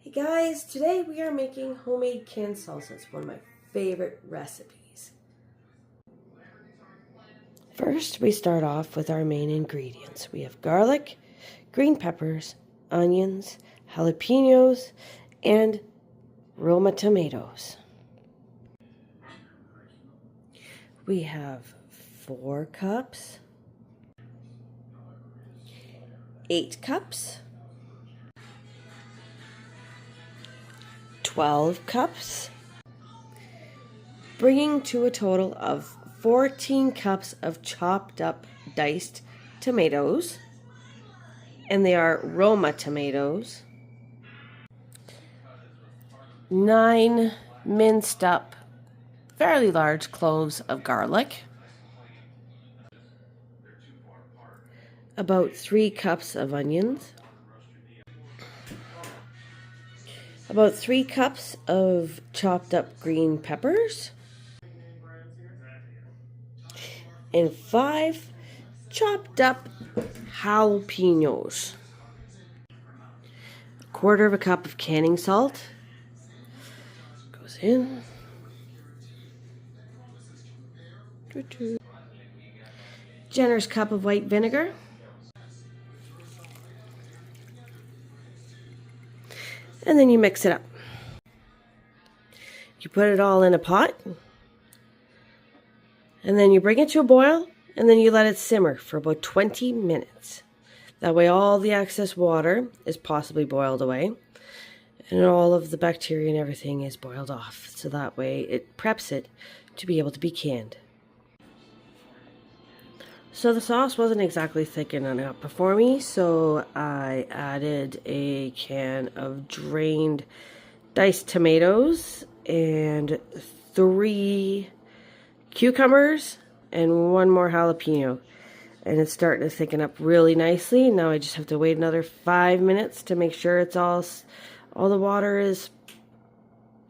Hey guys, today we are making homemade canned salsa. It's one of my favorite recipes. First, we start off with our main ingredients. We have garlic, green peppers, onions, jalapeños, and Roma tomatoes. We have 4 cups, 8 cups, 12 cups, bringing to a total of 14 cups of chopped up diced tomatoes, and they are Roma tomatoes, 9 minced up fairly large cloves of garlic, about 3 cups of onions, about 3 cups of chopped up green peppers, and 5 chopped up jalapeños. A quarter of a cup of canning salt goes in. Generous cup of white vinegar. And then you mix it up. You put it all in a pot. And then you bring it to a boil. And then you let it simmer for about 20 minutes. That way all the excess water is possibly boiled away. And all of the bacteria and everything is boiled off. So that way it preps it to be able to be canned. So the sauce wasn't exactly thick enough for me, so I added a can of drained diced tomatoes and 3 cucumbers and 1 more jalapeno. And it's starting to thicken up really nicely. Now I just have to wait another 5 minutes to make sure it's all the water is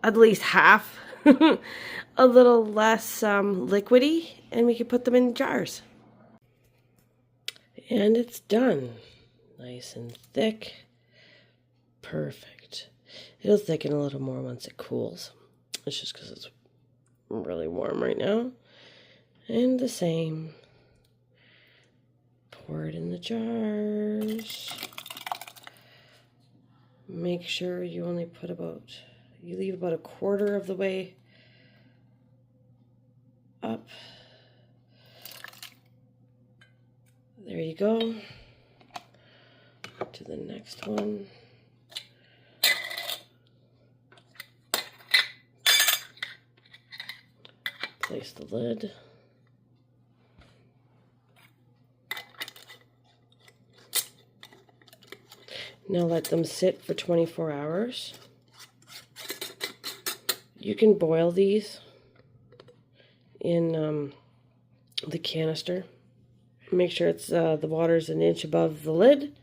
at least half, a little less liquidy, and we can put them in jars. And it's done. Nice and thick. Perfect. It'll thicken a little more once it cools. It's just because it's really warm right now. And the same. Pour it in the jars. Make sure you only put you leave about a quarter of the way up. There you go. To the next one. Place the lid. Now let them sit for 24 hours. You can boil these in the canister. Make sure it's the water's an inch above the lid,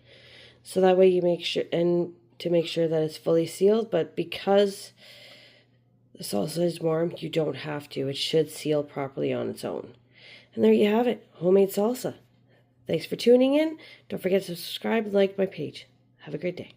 so that way you make sure that it's fully sealed. But because the salsa is warm, you don't have to. It should seal properly on its own. And there you have it, homemade salsa. Thanks for tuning in. Don't forget to subscribe and like my page. Have a great day.